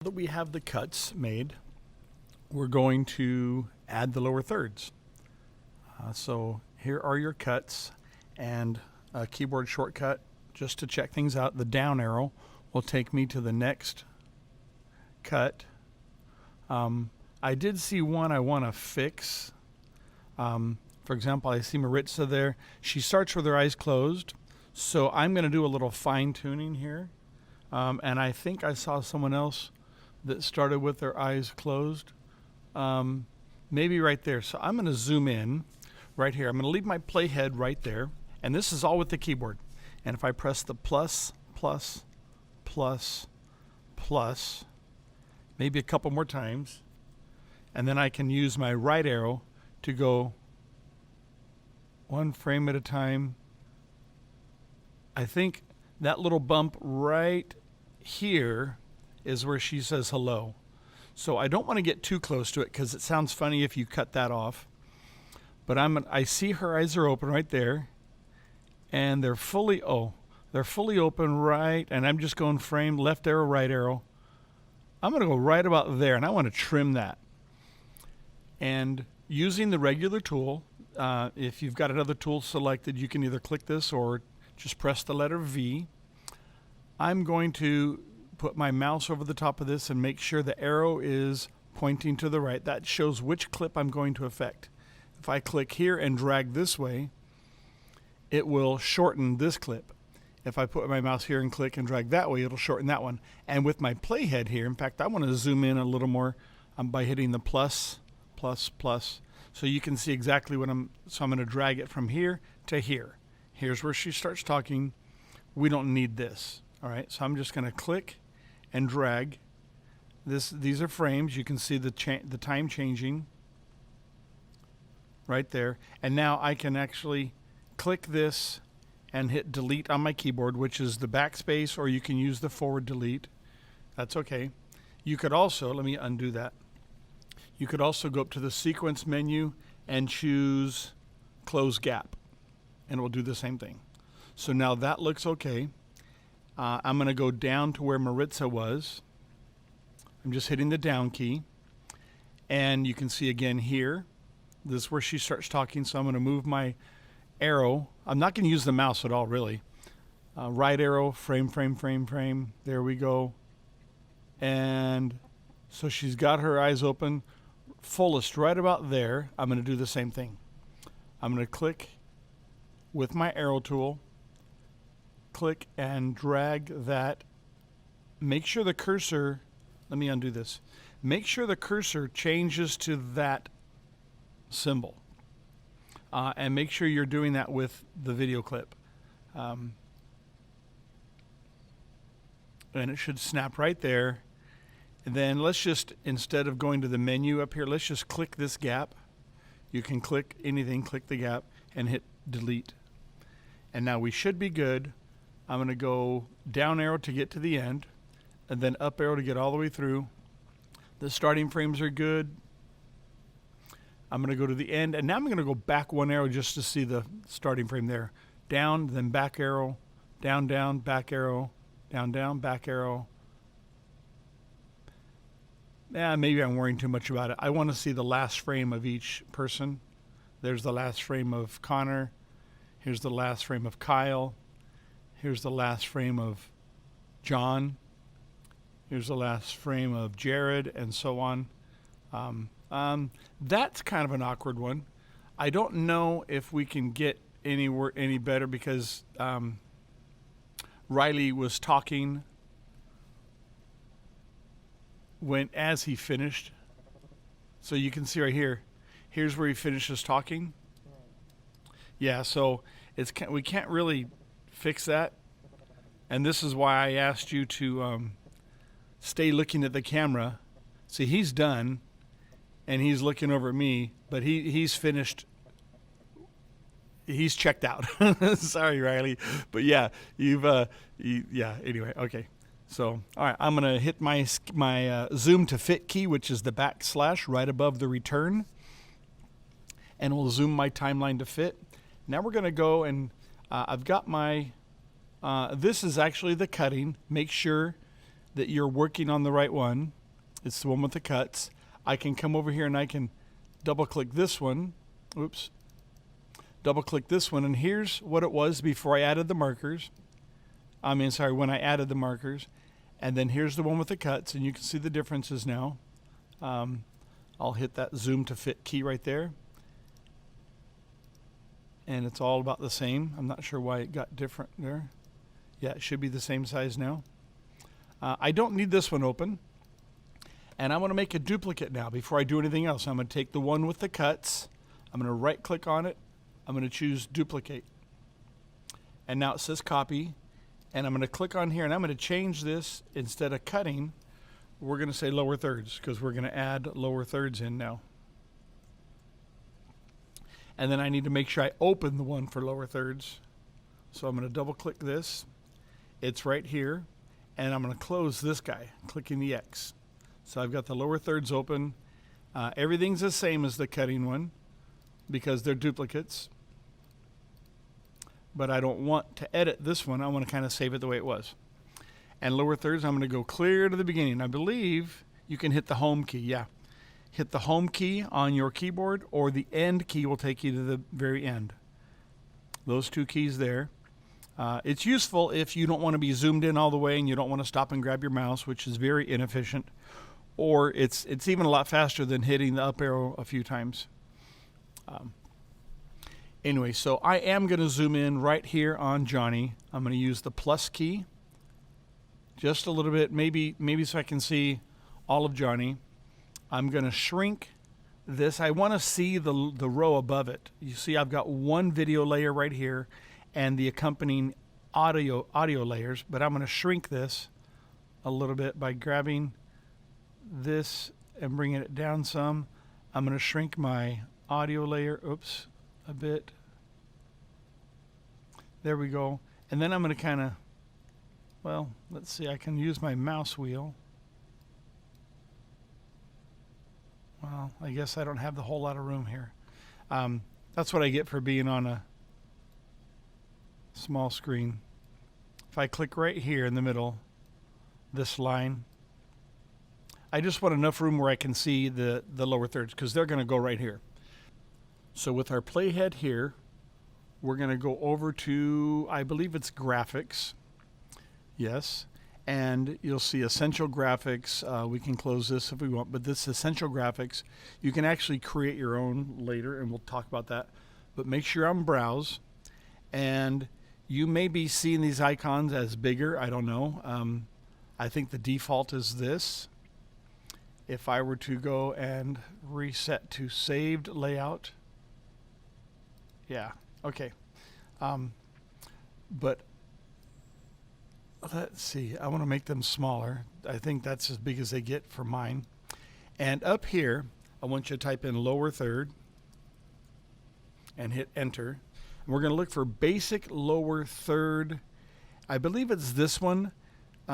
That we have the cuts made, we're going to add the lower thirds. So here are your cuts, and a keyboard shortcut just to check things out. The down arrow will take me to the next cut. I did see one I want to fix. For example, I see Maritza there. She starts with her eyes closed, so I'm going to do a little fine tuning here. And I think I saw someone else that started with their eyes closed, maybe right there. So I'm going to zoom in right here. I'm going to leave my playhead right there, and this is all with the keyboard. And if I press the plus, plus, plus, plus, maybe a couple more times, and then I can use my right arrow to go one frame at a time. I think that little bump right here is where she says hello. So I don't want to get too close to it because it sounds funny if you cut that off. But I see her eyes are open right there, and they're fully open right, and I'm just going frame, left arrow, right arrow. I'm going to go right about there, and I want to trim that. And using the regular tool, if you've got another tool selected, you can either click this or just press the letter V. I'm going to put my mouse over the top of this and make sure the arrow is pointing to the right. That shows which clip I'm going to affect. If I click here and drag this way, it will shorten this clip. If I put my mouse here and click and drag that way, it'll shorten that one. And with my playhead here, in fact, I want to zoom in a little more by hitting the plus, plus, plus, so you can see exactly what so I'm going to drag it from here to here. Here's where she starts talking. We don't need this. All right, so I'm just going to click and drag. These are frames. You can see the time changing right there. And now I can actually click this and hit delete on my keyboard, which is the backspace, or you can use the forward delete. That's okay. You could also, let me undo that. You could also go up to the sequence menu and choose close gap, and it will do the same thing. So now that looks okay. I'm going to go down to where Maritza was. I'm just hitting the down key. And you can see again here, this is where she starts talking, so I'm going to move my arrow. I'm not going to use the mouse at all, really. Right arrow, frame, frame, frame, frame. There we go. And so she's got her eyes open, fullest right about there. I'm going to do the same thing. I'm going to click with my arrow tool, click and drag that. Make sure the cursor, let me undo this. Make sure the cursor changes to that symbol. And make sure you're doing that with the video clip. And it should snap right there. And then let's just, instead of going to the menu up here, let's just click this gap. You can click anything, click the gap, and hit delete. And now we should be good. I'm going to go down arrow to get to the end, and then up arrow to get all the way through. The starting frames are good. I'm going to go to the end, and now I'm going to go back one arrow just to see the starting frame there. Down, then back arrow, down, down, back arrow, down, down, back arrow. Maybe I'm worrying too much about it. I want to see the last frame of each person. There's the last frame of Connor. Here's the last frame of Kyle. Here's the last frame of John. Here's the last frame of Jared, and so on. That's kind of an awkward one. I don't know if we can get any better because Riley was talking as he finished. So you can see right here. Here's where he finishes talking. Yeah, so we can't really fix that, and this is why I asked you to stay looking at the camera. See, he's done, and he's looking over at me, but he's finished. He's checked out. Sorry, Riley, but yeah, anyway, okay. So, all right, I'm gonna hit my zoom to fit key, which is the backslash right above the return, and we'll zoom my timeline to fit. Now we're gonna go and I've got my This is actually the cutting. Make sure that you're working on the right one. It's the one with the cuts. I can come over here and I can double click this one. Oops. Double click this one, and here's what it was before I added the markers. When I added the markers. And then here's the one with the cuts, and you can see the differences now. I'll hit that zoom to fit key right there. And it's all about the same. I'm not sure why it got different there. Yeah, it should be the same size now. I don't need this one open. And I want to make a duplicate now before I do anything else. I'm going to take the one with the cuts. I'm going to right click on it. I'm going to choose duplicate. And now it says copy. And I'm going to click on here and I'm going to change this. Instead of cutting, we're going to say lower thirds because we're going to add lower thirds in now. And then I need to make sure I open the one for lower thirds. So I'm going to double click this. It's right here. And I'm going to close this guy, clicking the X. So I've got the lower thirds open. Everything's the same as the cutting one because they're duplicates. But I don't want to edit this one. I want to kind of save it the way it was. And lower thirds, I'm going to go clear to the beginning. I believe you can hit the home key. Yeah. Hit the home key on your keyboard, or the end key will take you to the very end. Those two keys there. It's useful if you don't want to be zoomed in all the way and you don't want to stop and grab your mouse, which is very inefficient. Or it's even a lot faster than hitting the up arrow a few times. Anyway, so I am going to zoom in right here on Johnny. I'm going to use the plus key just a little bit, maybe so I can see all of Johnny. I'm going to shrink this. I want to see the row above it. You see I've got one video layer right here and the accompanying audio layers, but I'm going to shrink this a little bit by grabbing this and bringing it down some. I'm going to shrink my audio layer, a bit. There we go. And then I'm going to kind of, well, let's see, I can use my mouse wheel. Well, I guess I don't have the whole lot of room here. That's what I get for being on a small screen. If I click right here in the middle, this line, I just want enough room where I can see the lower thirds because they're going to go right here. So with our playhead here, we're going to go over to, I believe it's graphics. Yes. And you'll see essential graphics. We can close this if we want, but this essential graphics, you can actually create your own later, and we'll talk about that. But make sure I'm browse. And you may be seeing these icons as bigger. I don't know. I think the default is this. If I were to go and reset to saved layout, yeah, okay. But let's see, I want to make them smaller. I think that's as big as they get for mine. And up here, I want you to type in lower third and hit enter. And we're going to look for basic lower third. I believe it's this one.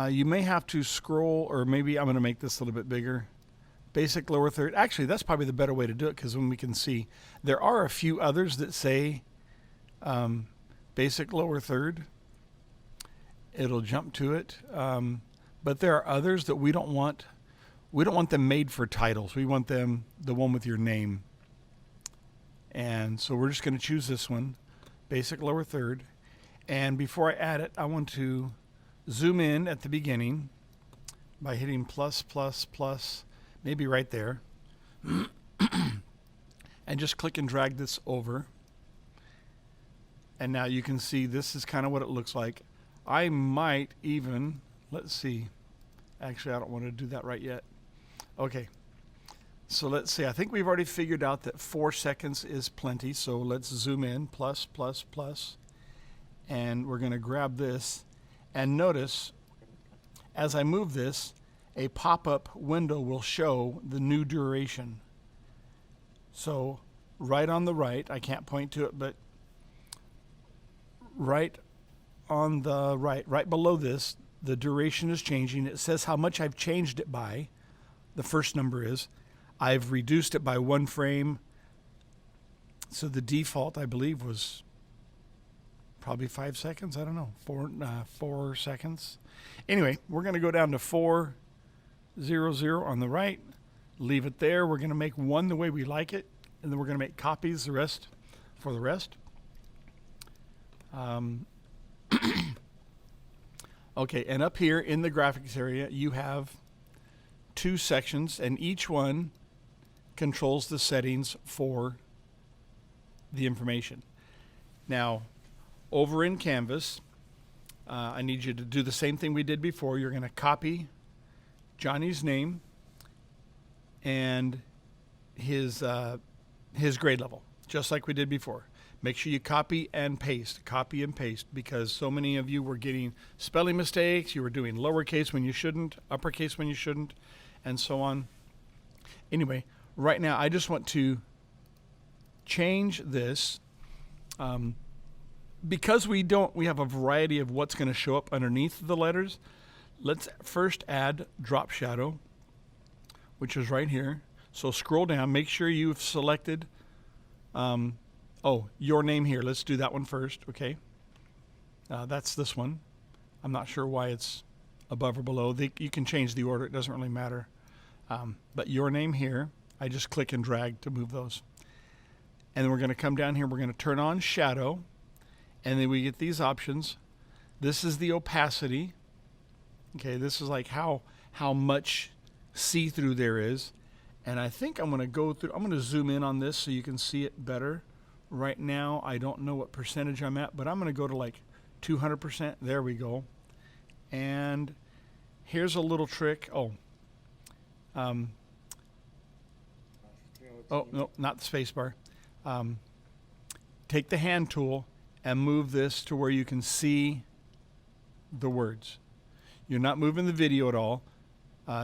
You may have to scroll, or maybe I'm going to make this a little bit bigger. Basic lower third. Actually, that's probably the better way to do it because when we can see, there are a few others that say basic lower third. It'll jump to it. But there are others that we don't want. We don't want them made for titles. We want them the one with your name. And so we're just going to choose this one, basic lower third. And before I add it, I want to zoom in at the beginning by hitting plus, plus, plus, maybe right there. And just click and drag this over. And now you can see this is kind of what it looks like. I might even, let's see. Actually, I don't want to do that right yet. Okay. So let's see. I think we've already figured out that 4 seconds is plenty. So let's zoom in, plus, plus, plus. And we're going to grab this. And notice, as I move this, a pop-up window will show the new duration. So right on the right, I can't point to it, but right on the right below this, the duration is changing. It says how much I've changed it by. The first number is. I've reduced it by 1 frame. So the default, I believe, was probably 5 seconds. I don't know, 4 seconds. Anyway, we're going to go down to 400 on the right. Leave it there. We're going to make one the way we like it, and then we're going to make copies for the rest. Okay, and up here in the graphics area, you have 2 sections, and each one controls the settings for the information. Now, over in Canvas, I need you to do the same thing we did before. You're going to copy Johnny's name and his grade level, just like we did before. Make sure you copy and paste, because so many of you were getting spelling mistakes. You were doing lowercase when you shouldn't, uppercase when you shouldn't, and so on. Anyway, right now I just want to change this because we have a variety of what's going to show up underneath the letters. Let's first add drop shadow, which is right here. So scroll down, make sure you've selected your name here. Let's do that one first, okay? That's this one. I'm not sure why it's above or below. You can change the order. It doesn't really matter. But your name here, I just click and drag to move those. And then we're going to come down here. We're going to turn on shadow. And then we get these options. This is the opacity. Okay, this is like how much see-through there is. And I think I'm going to zoom in on this so you can see it better. Right now, I don't know what percentage I'm at, but I'm going to go to like 200%. There we go. And here's a little trick. Oh, no, not the space bar. Take the hand tool and move this to where you can see the words. You're not moving the video at all.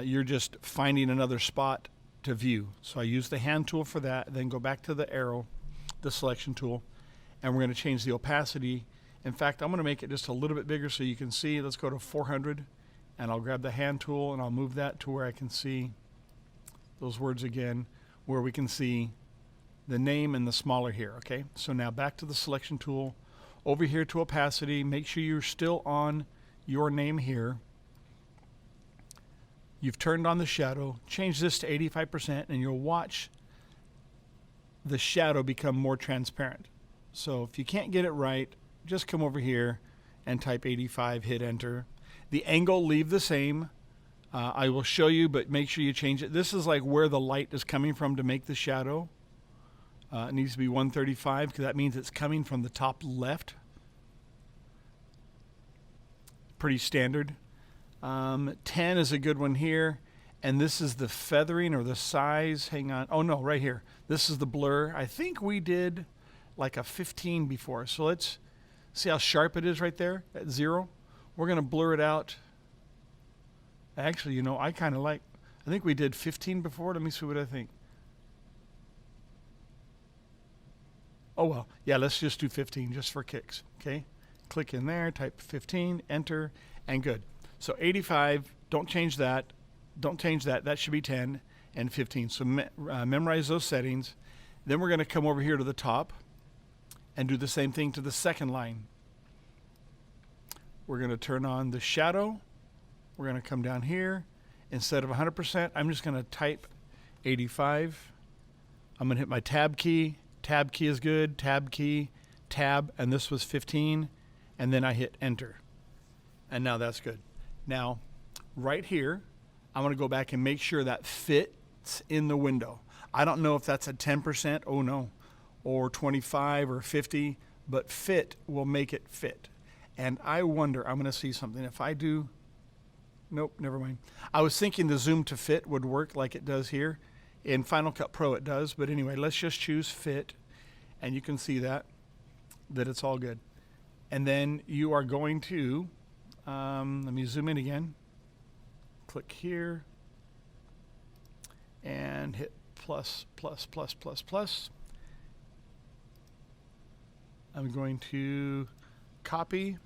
You're just finding another spot to view. So I use the hand tool for that, then go back to the arrow, the selection tool, and we're going to change the opacity. In fact, I'm going to make it just a little bit bigger so you can see. Let's go to 400, and I'll grab the hand tool and I'll move that to where I can see those words again, where we can see the name and the smaller here, okay? So now back to the selection tool, over here to opacity. Make sure you're still on your name here. You've turned on the shadow. Change this to 85%, and you'll watch the shadow become more transparent. So if you can't get it right, just come over here and type 85, hit enter. The angle, leave the same. I will show you, but make sure you change it. This is like where the light is coming from to make the shadow. It needs to be 135 because that means it's coming from the top left. Pretty standard. 10 is a good one here. And this is the feathering or the size. Hang on. Oh, no, right here. This is the blur. I think we did like a 15 before. So let's see how sharp it is right there at 0. We're going to blur it out. Actually, you know, I think we did 15 before. Let me see what I think. Oh, well, yeah, let's just do 15 just for kicks, okay? Click in there, type 15, enter, and good. So 85, don't change that. Don't change that. That should be 10 and 15. So memorize those settings. Then we're going to come over here to the top and do the same thing to the second line. We're going to turn on the shadow. We're going to come down here. Instead of 100%, I'm just going to type 85. I'm going to hit my tab key. Tab key is good. Tab key, tab, and this was 15. And then I hit enter. And now that's good. Now, right here, I'm going to go back and make sure that fits in the window. I don't know if that's at 10%, oh no, or 25 or 50, but fit will make it fit. And I wonder, I'm going to see something. If I do, nope, never mind. I was thinking the zoom to fit would work like it does here. In Final Cut Pro it does, but anyway, let's just choose fit, and you can see that it's all good. And then you are going to, let me zoom in again. Click here and hit plus, plus, plus, plus, plus. I'm going to copy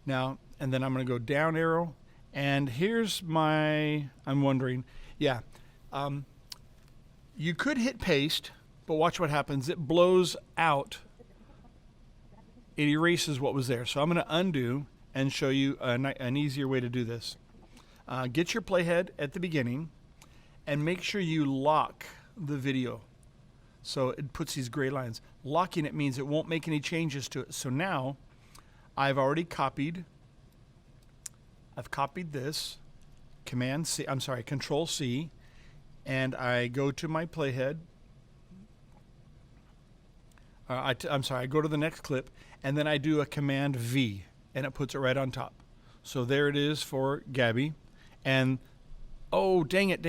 now, and then I'm going to go down arrow. And here's I'm wondering, yeah, you could hit paste, but watch what happens. It blows out it erases what was there. So I'm going to undo and show you an easier way to do this. Get your playhead at the beginning and make sure you lock the video. So it puts these gray lines. Locking it means it won't make any changes to it. So now I've already copied. I've copied this. Control C, and I go to my playhead. I go to the next clip, and then I do a Command V, and it puts it right on top. So there it is for Gabby. And oh, dang it,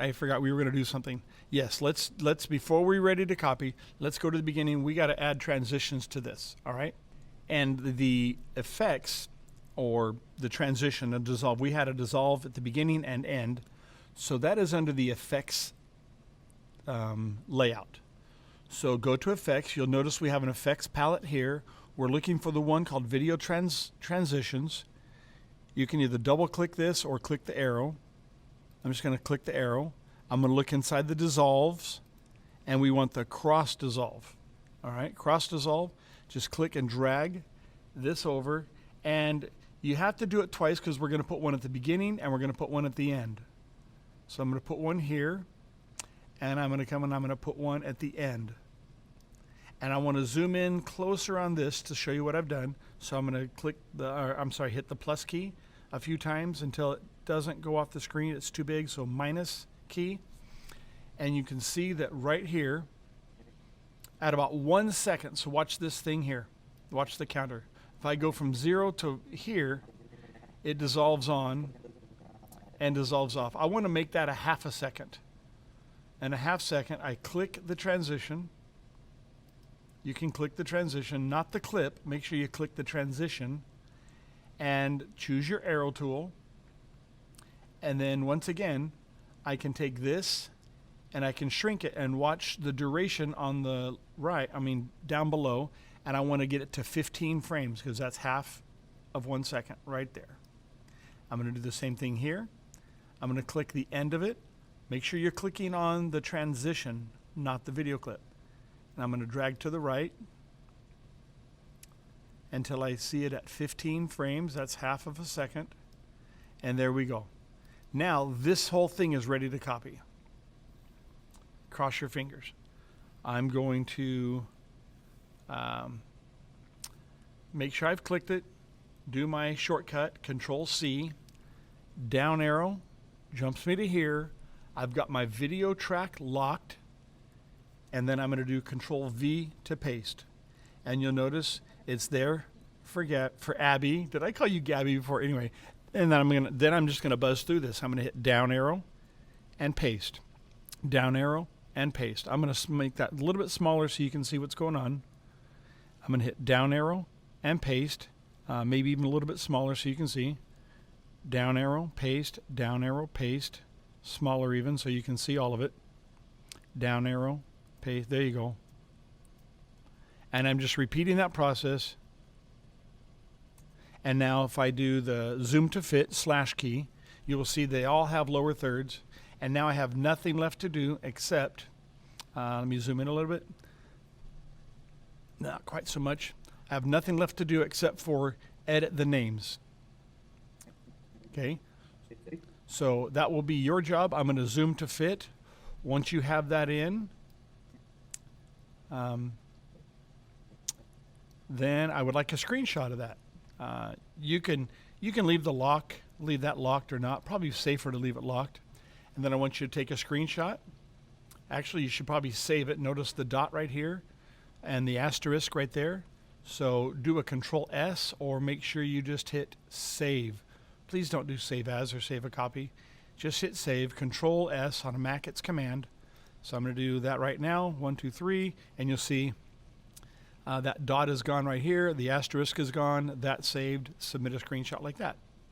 I forgot we were going to do something. Yes, let's before we're ready to copy, let's go to the beginning. We got to add transitions to this, all right? And the effects, or the transition, a dissolve, we had a dissolve at the beginning and end. So that is under the effects layout. So go to effects. You'll notice we have an effects palette here. We're looking for the one called video transitions. You can either double click this or click the arrow. I'm just going to click the arrow. I'm going to look inside the dissolves, and we want the cross dissolve. All right, cross dissolve. Just click and drag this over, and you have to do it twice because we're going to put one at the beginning and we're going to put one at the end. So I'm going to put one here, and I'm going to come and I'm going to put one at the end. And I want to zoom in closer on this to show you what I've done. So I'm going to click hit the plus key a few times until it doesn't go off the screen. It's too big, so minus key. And you can see that right here at about 1 second. So watch this thing here. Watch the counter. If I go from 0 to here, it dissolves on and dissolves off. I want to make that a half a second. And a half second, I click the transition. You can click the transition, not the clip. Make sure you click the transition and choose your arrow tool. And then once again, I can take this and I can shrink it and watch the duration on the down below. And I want to get it to 15 frames because that's half of 1 second right there. I'm going to do the same thing here. I'm going to click the end of it. Make sure you're clicking on the transition, not the video clip. And I'm going to drag to the right until I see it at 15 frames. That's half of a second. And there we go. Now this whole thing is ready to copy. Cross your fingers. I'm going to make sure I've clicked it, do my shortcut, Control C, down arrow, jumps me to here. I've got my video track locked, and then I'm going to do Control V to paste. And you'll notice it's there for Abby. Did I call you Gabby before? Anyway, and then I'm just going to buzz through this. I'm going to hit down arrow and paste. Down arrow and paste. I'm going to make that a little bit smaller so you can see what's going on. I'm going to hit down arrow and paste, maybe even a little bit smaller so you can see. Down arrow, paste, smaller even so you can see all of it. Down arrow, paste, there you go. And I'm just repeating that process. And now if I do the zoom to fit / key, you will see they all have lower thirds. And now I have nothing left to do except, let me zoom in a little bit. Not quite so much. I have nothing left to do except for edit the names. Okay, so that will be your job. I'm going to zoom to fit. Once you have that in, then I would like a screenshot of that. You can leave that locked or not. Probably safer to leave it locked. And then I want you to take a screenshot. Actually, you should probably save it. Notice the dot right here and the asterisk right there. So do a Control S or make sure you just hit save. Please don't do save as or save a copy. Just hit save. Control S on a Mac, it's Command. So I'm going to do that right now. 1, 2, 3, and you'll see that dot is gone right here. The asterisk is gone. That saved. Submit a screenshot like that.